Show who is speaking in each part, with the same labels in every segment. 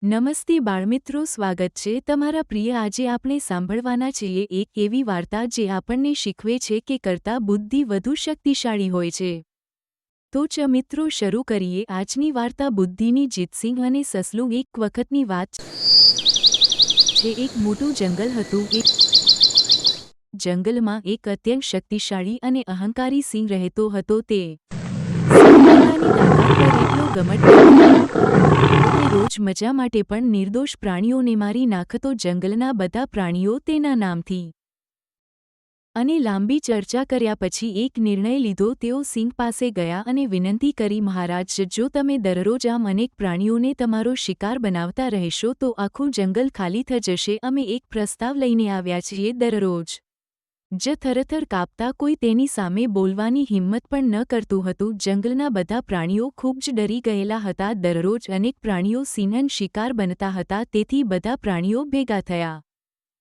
Speaker 1: નમસ્તે બાળમિત્રો, સ્વાગત છે તમારા પ્રિય. આજે આપણે સાંભળવાના છીએ એક એવી વાર્તા જે આપણને શીખવે છે કે કરતાં બુદ્ધિ વધુ શક્તિશાળી હોય છે. તો ચ મિત્રો, શરૂ કરીએ આજની વાર્તા. બુદ્ધિની જીત. સિંહ અને સસલું. એક વખતની વાત છે. એક મોટું જંગલ હતું. એ જંગલમાં એક અત્યંત શક્તિશાળી અને અહંકારી સિંહ રહેતો હતો. તે સિંહ પોતાની તાકાત પર એટલો ઘમંડ કરતો તે રોજ મજા માટે પણ નિર્દોષ પ્રાણીઓને મારી નાખતો. જંગલના બધા પ્રાણીઓ તેના નામથી અને લાંબી ચર્ચા કર્યા પછી એક નિર્ણય લીધો. તેઓ સિંહ પાસે ગયા અને વિનંતી કરી, મહારાજ, જો તમે દરરોજ આમ અનેક પ્રાણીઓને તમારો શિકાર બનાવતા રહેશો તો આખું જંગલ ખાલી થઈ જશે. અમે એક પ્રસ્તાવ લઈને આવ્યા છીએ. દરરોજ જ થરથર કાપતા કોઈ તેની સામે બોલવાની હિંમત પણ ન કરતું હતું. જંગલના બધા પ્રાણીઓ ખૂબ જ ડરી ગયેલા હતા. દરરોજ અનેક પ્રાણીઓ સિંહનો શિકાર બનતા હતા. તેથી બધા પ્રાણીઓ ભેગા થયા.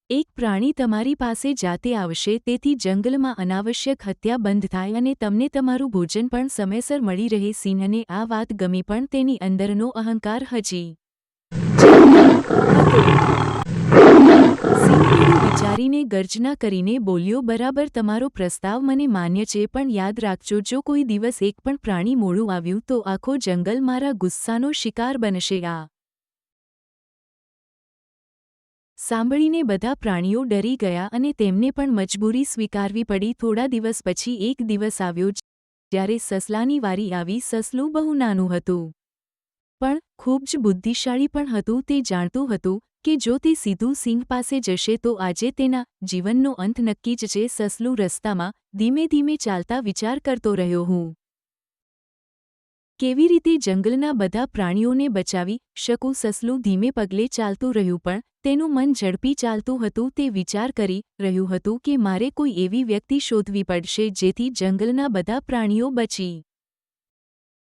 Speaker 1: એક પ્રાણી તમારી પાસે જાતે આવશે, તેથી જંગલમાં અનાવશ્યક હત્યા બંધ થાય અને તમને તમારું ભોજન પણ સમયસર મળી રહે. સિંહને આ વાત ગમી, પણ તેની અંદરનો અહંકાર હજી હતો. સિંહ થોડું વિચારીને ગર્જના કરીને બોલ્યો, બરાબર, તમારો પ્રસ્તાવ મને માન્ય છે, પણ યાદ રાખજો, જો કોઈ દિવસ એક પણ પ્રાણી મોડું આવ્યું તો આખો જંગલ મારા ગુસ્સાનો શિકાર બનશે. આ સાંભળીને બધા પ્રાણીઓ ડરી ગયા અને તેમને પણ મજબૂરી સ્વીકારવી પડી. થોડા દિવસ પછી એક દિવસ આવ્યો જ્યારે સસલાની વારી આવી. સસલું બહુ નાનું હતું, પણ ખૂબ જ બુદ્ધિશાળી પણ હતું. તે જાણતું હતું કે જો તે સીધું સિંહ પાસે જશે તો આજે તેના જીવનનો અંત નક્કી જ છે. સસલું રસ્તામાં ધીમે ધીમે ચાલતા વિચાર કરતો રહ્યો, હું કેવી રીતે જંગલના બધા પ્રાણીઓને બચાવી શકું. સસલું ધીમે પગલે ચાલતું રહ્યું, પણ તેનું મન ઝડપી ચાલતું હતું. તે વિચાર કરી રહ્યું હતું કે મારે કોઈ એવી વ્યક્તિ શોધવી પડશે જેથી જંગલના બધા પ્રાણીઓ બચી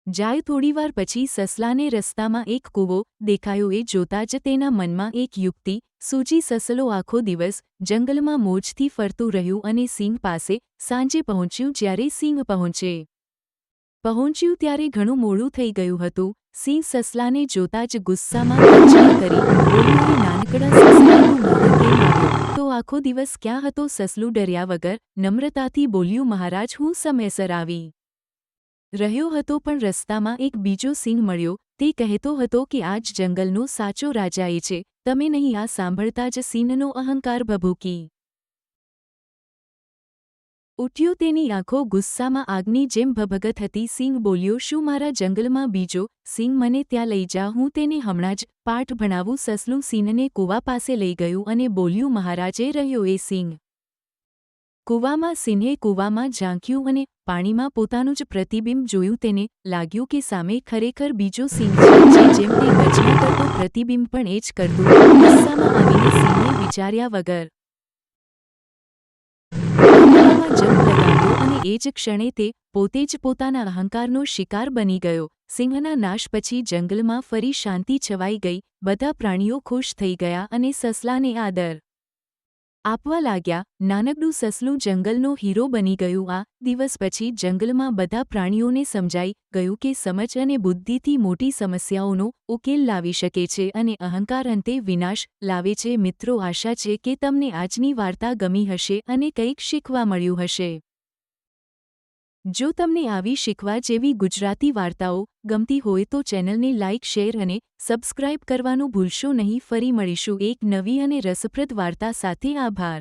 Speaker 1: જાય. થોડીવાર પછી સસલાને રસ્તામાં એક કૂવો દેખાયો. એ જોતાં જ તેના મનમાં એક યુક્તિ સૂજી. સસલો આખો દિવસ જંગલમાં મોજથી ફરતું રહ્યું અને સિંહ પાસે સાંજે પહોંચ્યું. જ્યારે સિંહ પહોંચ્યું ત્યારે ઘણું મોડું થઈ ગયું હતું. સિંહ સસલાને જોતાં જ ગુસ્સામાં ગર્જના કરી બોલ્યો, એ નાનકડા સસલા, તું મોડો કેમ આવ્યો? તો આખો દિવસ ક્યાં હતો? સસલું ડર્યા વગર નમ્રતાથી બોલ્યું, મહારાજ, હું સમયસર આવી રહ્યો હતો, પણ રસ્તામાં એક બીજો સિંહ મળ્યો. તે કહેતો હતો કે આજ જંગલનો સાચો રાજા એ છે, તમે નહીં. આ સાંભળતા જ સિંહનો અહંકાર ભભૂકી ઉઠ્યો. તેની આંખો ગુસ્સામાં આગની જેમ ભભગત હતી. સિંહ બોલ્યો, શું મારા જંગલમાં બીજો સિંહ? મને ત્યાં લઈ જા, હું તેને હમણાં જ પાઠ ભણાવું. સસલું સિંહને કૂવા પાસે લઈ ગયું અને બોલ્યું, મહારાજ, એ રહ્યો એ સિંહ. કૂવામાં. સિંહે કૂવામાં ઝાંક્યું અને પાણીમાં પોતાનું જ પ્રતિબિંબ જોયું. તેને લાગ્યું કે સામે ખરેખર બીજો સિંહ છે, જેમ તે ગર્જના કરતો પ્રતિબિંબ પણ એ જ કરતું. ગુસ્સામાં આવીને સિંહે વિચાર્યા વગર કૂવામાં જંપ લગાવ્યો અને એ જ ક્ષણે તે પોતે જ પોતાના અહંકારનો શિકાર બની ગયો. સિંહના નાશ પછી જંગલમાં ફરી શાંતિ છવાઈ ગઈ. બધા પ્રાણીઓ ખુશ થઈ ગયા અને સસલાને આદર આપવા લાગ્યા. નાનકડું સસલું જંગલનો હીરો બની ગયું. આ દિવસ પછી જંગલમાં બધા પ્રાણીઓને સમજાઈ ગયું કે સમજ અને બુદ્ધિથી મોટી સમસ્યાઓનો ઉકેલ લાવી શકે છે અને અહંકાર અંતે વિનાશ લાવે છે. મિત્રો, આશા છે કે તમને આજની વાર્તા ગમી હશે અને કંઈક શીખવા મળ્યું હશે. જો તમને આવી શીખવા જેવી ગુજરાતી વાર્તાઓ ગમતી હોય તો ચેનલને લાઇક, શેર અને સબસ્ક્રાઇબ કરવાનું ભૂલશો નહીં. ફરી મળીશું એક નવી અને રસપ્રદ વાર્તા સાથે. આભાર.